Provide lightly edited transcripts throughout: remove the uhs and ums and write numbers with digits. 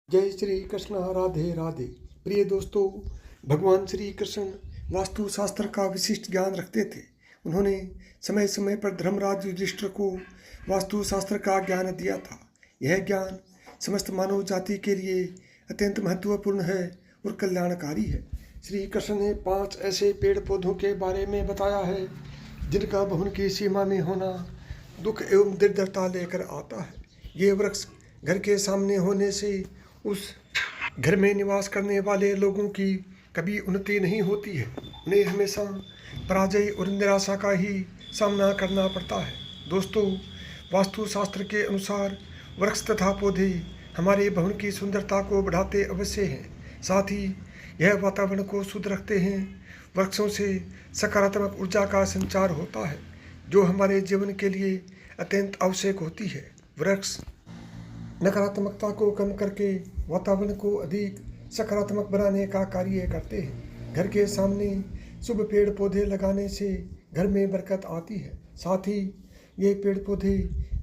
जय श्री कृष्ण, राधे राधे। प्रिय दोस्तों, भगवान श्री कृष्ण वास्तु शास्त्र का विशिष्ट ज्ञान रखते थे। उन्होंने समय समय पर धर्मराज युधिष्ठिर को वास्तु शास्त्र का ज्ञान दिया था। यह ज्ञान समस्त मानव जाति के लिए अत्यंत महत्वपूर्ण है और कल्याणकारी है। श्री कृष्ण ने 5 ऐसे पेड़ पौधों के बारे में बताया है जिनका भवन की सीमा में होना दुख एवं दरिद्रता लेकर आता है। ये वृक्ष घर के सामने होने से उस घर में निवास करने वाले लोगों की कभी उन्नति नहीं होती है। उन्हें हमेशा पराजय और निराशा का ही सामना करना पड़ता है। दोस्तों, वास्तुशास्त्र के अनुसार वृक्ष तथा पौधे हमारे भवन की सुंदरता को बढ़ाते अवश्य हैं, साथ ही यह वातावरण को शुद्ध रखते हैं। वृक्षों से सकारात्मक ऊर्जा का संचार होता है जो हमारे जीवन के लिए अत्यंत आवश्यक होती है। वृक्ष नकारात्मकता को कम करके वातावरण को अधिक सकारात्मक बनाने का कार्य करते हैं। घर के सामने शुभ पेड़ पौधे लगाने से घर में बरकत आती है। साथ ही ये पेड़ पौधे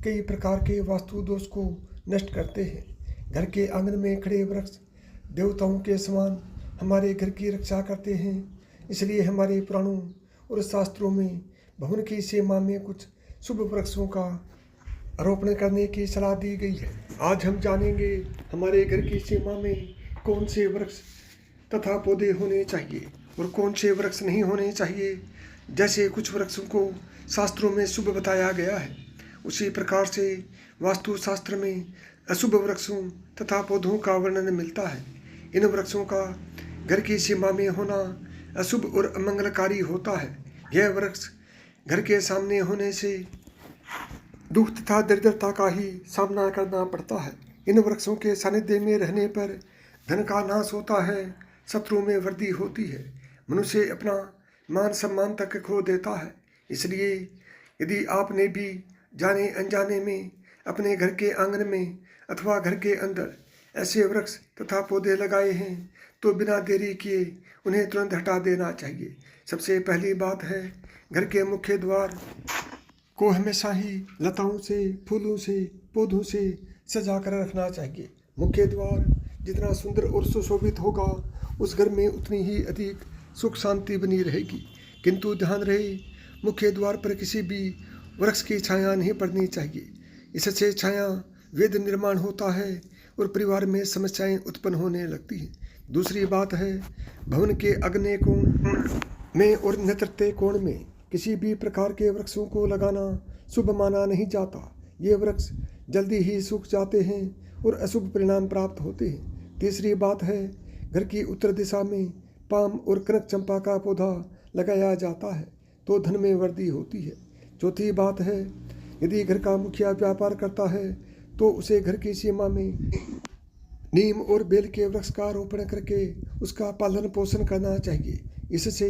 कई प्रकार के वास्तु दोष को नष्ट करते हैं। घर के आंगन में खड़े वृक्ष देवताओं के समान हमारे घर की रक्षा करते हैं। इसलिए हमारे पुराणों और शास्त्रों में भवन की सीमा में कुछ शुभ वृक्षों का आरोपण करने की सलाह दी गई है। आज हम जानेंगे हमारे घर की सीमा में कौन से वृक्ष तथा पौधे होने चाहिए और कौन से वृक्ष नहीं होने चाहिए। जैसे कुछ वृक्षों को शास्त्रों में शुभ बताया गया है, उसी प्रकार से वास्तुशास्त्र में अशुभ वृक्षों तथा पौधों का वर्णन मिलता है। इन वृक्षों का घर की सीमा में होना अशुभ और अमंगलकारी होता है। यह वृक्ष घर के सामने होने से दुख तथा दरिद्रता का ही सामना करना पड़ता है। इन वृक्षों के सानिध्य में रहने पर धन का नाश होता है, शत्रु में वृद्धि होती है, मनुष्य अपना मान सम्मान तक खो देता है। इसलिए यदि आपने भी जाने अनजाने में अपने घर के आंगन में अथवा घर के अंदर ऐसे वृक्ष तथा पौधे लगाए हैं तो बिना देरी किए उन्हें तुरंत हटा देना चाहिए। सबसे पहली बात है, घर के मुख्य द्वार को हमेशा ही लताओं से, फूलों से, पौधों से सजा कर रखना चाहिए। मुख्य द्वार जितना सुंदर और सुशोभित होगा उस घर में उतनी ही अधिक सुख शांति बनी रहेगी। किंतु ध्यान रहे, मुख्य द्वार पर किसी भी वृक्ष की छाया नहीं पड़नी चाहिए। इससे छाया वेद निर्माण होता है और परिवार में समस्याएं उत्पन्न होने लगती हैं। दूसरी बात है, भवन के अग्नेय कोण में और नेतृत्व कोण में किसी भी प्रकार के वृक्षों को लगाना शुभ माना नहीं जाता। ये वृक्ष जल्दी ही सूख जाते हैं और अशुभ परिणाम प्राप्त होते हैं। तीसरी बात है, घर की उत्तर दिशा में पाम और कनक चंपा का पौधा लगाया जाता है तो धन में वृद्धि होती है। चौथी बात है, यदि घर का मुखिया व्यापार करता है तो उसे घर की सीमा में नीम और बेल के वृक्ष का रोपण करके उसका पालन पोषण करना चाहिए। इससे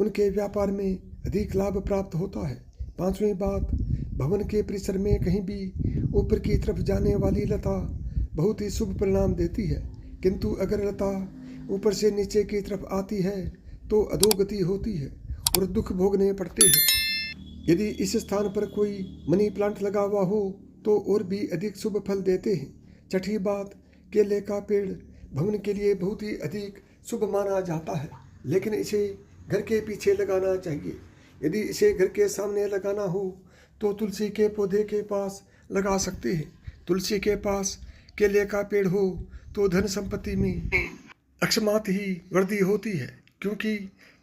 उनके व्यापार में अधिक लाभ प्राप्त होता है। पांचवी बात, भवन के परिसर में कहीं भी ऊपर की तरफ जाने वाली लता बहुत ही शुभ परिणाम देती है, किंतु अगर लता ऊपर से नीचे की तरफ आती है तो अधोगति होती है और दुख भोगने पड़ते हैं। यदि इस स्थान पर कोई मनी प्लांट लगा हुआ हो तो और भी अधिक शुभ फल देते हैं। छठी बात, केले का पेड़ भवन के लिए बहुत ही अधिक शुभ माना जाता है, लेकिन इसे घर के पीछे लगाना चाहिए। यदि इसे घर के सामने लगाना हो तो तुलसी के पौधे के पास लगा सकते हैं। तुलसी के पास केले का पेड़ हो तो धन संपत्ति में अकस्मात ही वृद्धि होती है, क्योंकि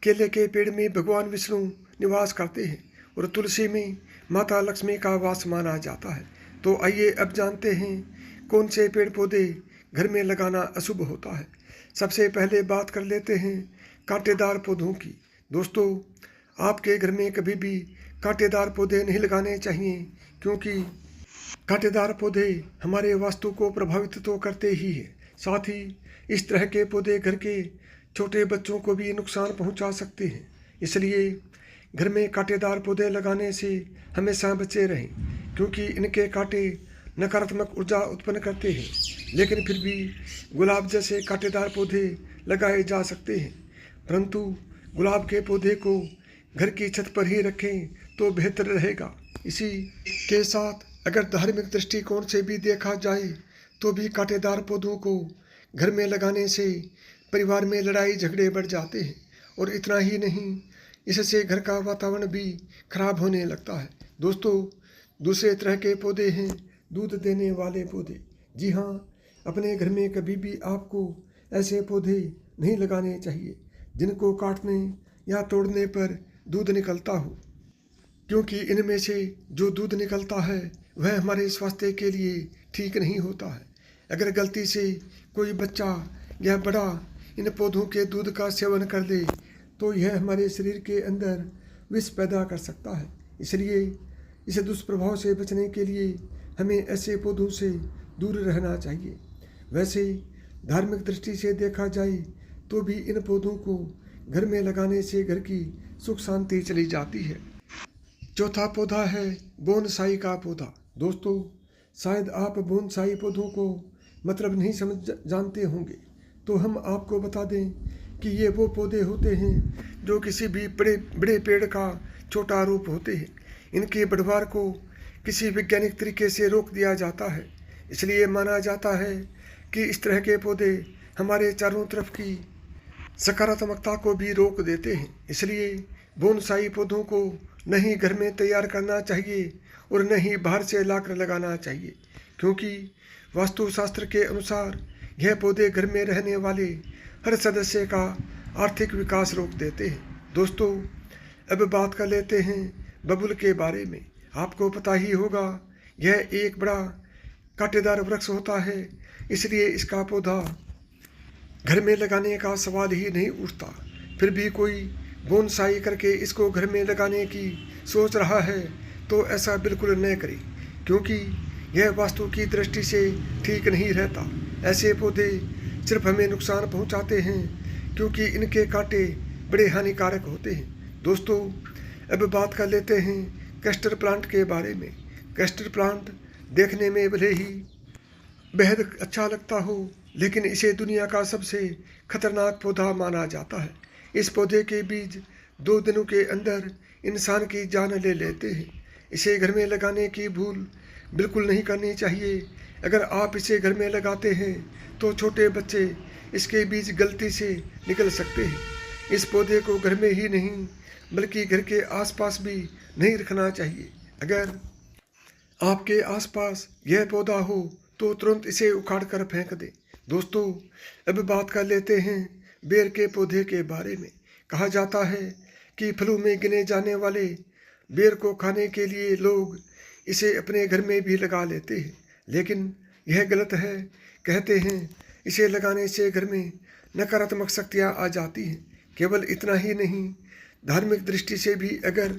केले के पेड़ में भगवान विष्णु निवास करते हैं और तुलसी में माता लक्ष्मी का वास माना जाता है। तो आइए अब जानते हैं कौन से पेड़ पौधे घर में लगाना अशुभ होता है। सबसे पहले बात कर लेते हैं कांटेदार पौधों की। दोस्तों, आपके घर में कभी भी कांटेदार पौधे नहीं लगाने चाहिए, क्योंकि कांटेदार पौधे हमारे वास्तु को प्रभावित तो करते ही हैं, साथ ही इस तरह के पौधे घर के छोटे बच्चों को भी नुकसान पहुंचा सकते हैं। इसलिए घर में कांटेदार पौधे लगाने से हमेशा बचे रहें, क्योंकि इनके कांटे नकारात्मक ऊर्जा उत्पन्न करते हैं। लेकिन फिर भी गुलाब जैसे कांटेदार पौधे लगाए जा सकते हैं, परंतु गुलाब के पौधे को घर की छत पर ही रखें तो बेहतर रहेगा। इसी के साथ अगर धार्मिक दृष्टिकोण से भी देखा जाए तो भी कांटेदार पौधों को घर में लगाने से परिवार में लड़ाई झगड़े बढ़ जाते हैं। और इतना ही नहीं, इससे घर का वातावरण भी खराब होने लगता है। दोस्तों, दूसरे तरह के पौधे हैं दूध देने वाले पौधे। जी हाँ, अपने घर में कभी भी आपको ऐसे पौधे नहीं लगाने चाहिए जिनको काटने या तोड़ने पर दूध निकलता हो, क्योंकि इनमें से जो दूध निकलता है वह हमारे स्वास्थ्य के लिए ठीक नहीं होता है। अगर गलती से कोई बच्चा या बड़ा इन पौधों के दूध का सेवन कर ले तो यह हमारे शरीर के अंदर विष पैदा कर सकता है। इसलिए इस दुष्प्रभाव से बचने के लिए हमें ऐसे पौधों से दूर रहना चाहिए। वैसे धार्मिक दृष्टि से देखा जाए तो भी इन पौधों को घर में लगाने से घर की सुख शांति चली जाती है। चौथा पौधा है बोनसाई का पौधा। दोस्तों, शायद आप बोनसाई पौधों को मतलब नहीं जानते होंगे, तो हम आपको बता दें कि ये वो पौधे होते हैं जो किसी भी बड़े पेड़ का छोटा रूप होते हैं। इनके बढ़वार को किसी वैज्ञानिक तरीके से रोक दिया जाता है। इसलिए माना जाता है कि इस तरह के पौधे हमारे चारों तरफ की सकारात्मकता को भी रोक देते हैं। इसलिए बोनसाई पौधों को न ही घर में तैयार करना चाहिए और न ही बाहर से लाकर लगाना चाहिए, क्योंकि वास्तुशास्त्र के अनुसार यह पौधे घर में रहने वाले हर सदस्य का आर्थिक विकास रोक देते हैं। दोस्तों, अब बात कर लेते हैं बबूल के बारे में। आपको पता ही होगा, यह एक बड़ा कांटेदार वृक्ष होता है, इसलिए इसका पौधा घर में लगाने का सवाल ही नहीं उठता। फिर भी कोई बोनसाई करके इसको घर में लगाने की सोच रहा है तो ऐसा बिल्कुल न करें, क्योंकि यह वास्तु की दृष्टि से ठीक नहीं रहता। ऐसे पौधे सिर्फ हमें नुकसान पहुंचाते हैं, क्योंकि इनके कांटे बड़े हानिकारक होते हैं। दोस्तों, अब बात कर लेते हैं कैस्टर प्लांट के बारे में। कैस्टर प्लांट देखने में भले ही बेहद अच्छा लगता हो, लेकिन इसे दुनिया का सबसे खतरनाक पौधा माना जाता है। इस पौधे के बीज 2 दिनों के अंदर इंसान की जान ले लेते हैं। इसे घर में लगाने की भूल बिल्कुल नहीं करनी चाहिए। अगर आप इसे घर में लगाते हैं तो छोटे बच्चे इसके बीज गलती से निकल सकते हैं। इस पौधे को घर में ही नहीं बल्कि घर के आसपास भी नहीं रखना चाहिए। अगर आपके आसपास यह पौधा हो तो तुरंत इसे उखाड़ कर फेंक दें। दोस्तों, अब बात कर लेते हैं बेर के पौधे के बारे में। कहा जाता है कि फलों में गिने जाने वाले बेर को खाने के लिए लोग इसे अपने घर में भी लगा लेते हैं, लेकिन यह गलत है। कहते हैं इसे लगाने से घर में नकारात्मक शक्तियाँ आ जाती हैं। केवल इतना ही नहीं, धार्मिक दृष्टि से भी अगर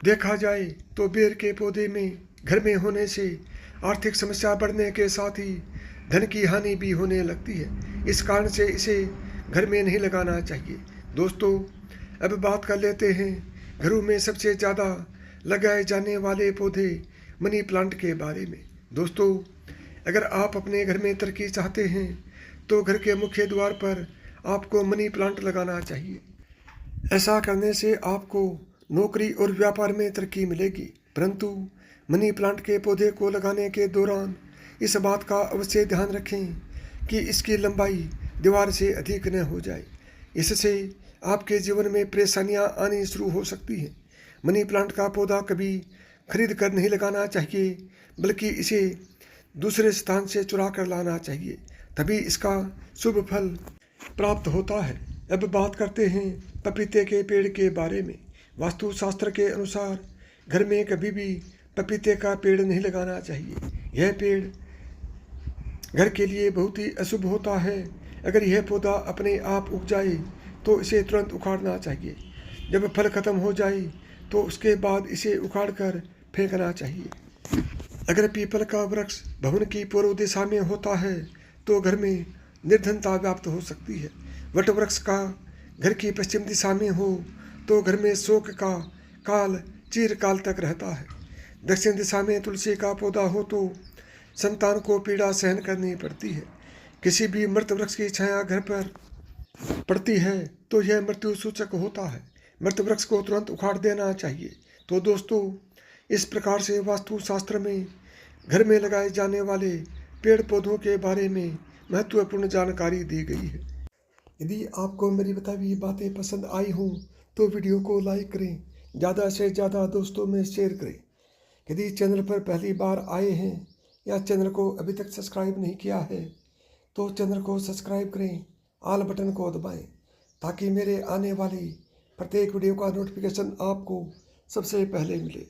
देखा जाए तो बेर के पौधे में घर में होने से आर्थिक समस्या बढ़ने के साथ ही धन की हानि भी होने लगती है। इस कारण से इसे घर में नहीं लगाना चाहिए। दोस्तों, अब बात कर लेते हैं घरों में सबसे ज़्यादा लगाए जाने वाले पौधे मनी प्लांट के बारे में। दोस्तों, अगर आप अपने घर में तरक्की चाहते हैं तो घर के मुख्य द्वार पर आपको मनी प्लांट लगाना चाहिए। ऐसा करने से आपको नौकरी और व्यापार में तरक्की मिलेगी। परंतु मनी प्लांट के पौधे को लगाने के दौरान इस बात का अवश्य ध्यान रखें कि इसकी लंबाई दीवार से अधिक न हो जाए। इससे आपके जीवन में परेशानियां आनी शुरू हो सकती हैं। मनी प्लांट का पौधा कभी खरीद कर नहीं लगाना चाहिए, बल्कि इसे दूसरे स्थान से चुरा कर लाना चाहिए, तभी इसका शुभ फल प्राप्त होता है। अब बात करते हैं पपीते के पेड़ के बारे में। वास्तुशास्त्र के अनुसार घर में कभी भी पपीते का पेड़ नहीं लगाना चाहिए। यह पेड़ घर के लिए बहुत ही अशुभ होता है। अगर यह पौधा अपने आप उग जाए तो इसे तुरंत उखाड़ना चाहिए। जब फल खत्म हो जाए तो उसके बाद इसे उखाड़ कर फेंकना चाहिए। अगर पीपल का वृक्ष भवन की पूर्व दिशा में होता है तो घर में निर्धनता व्याप्त हो सकती है। वट वृक्ष का घर की पश्चिम दिशा में हो तो घर में शोक का काल चिरकाल तक रहता है। दक्षिण दिशा में तुलसी का पौधा हो तो संतान को पीड़ा सहन करनी पड़ती है। किसी भी मृत वृक्ष की छाया घर पर पड़ती है तो यह मृत्यु सूचक होता है। मृत वृक्ष को तुरंत उखाड़ देना चाहिए। तो दोस्तों, इस प्रकार से वास्तुशास्त्र में घर में लगाए जाने वाले पेड़ पौधों के बारे में महत्वपूर्ण जानकारी दी गई है। यदि आपको मेरी बताई हुई बातें पसंद आई हों तो वीडियो को लाइक करें, ज़्यादा से ज़्यादा दोस्तों में शेयर करें। यदि चैनल पर पहली बार आए हैं या चैनल को अभी तक सब्सक्राइब नहीं किया है तो चैनल को सब्सक्राइब करें, ऑल बटन को दबाएं ताकि मेरे आने वाली प्रत्येक वीडियो का नोटिफिकेशन आपको सबसे पहले मिले।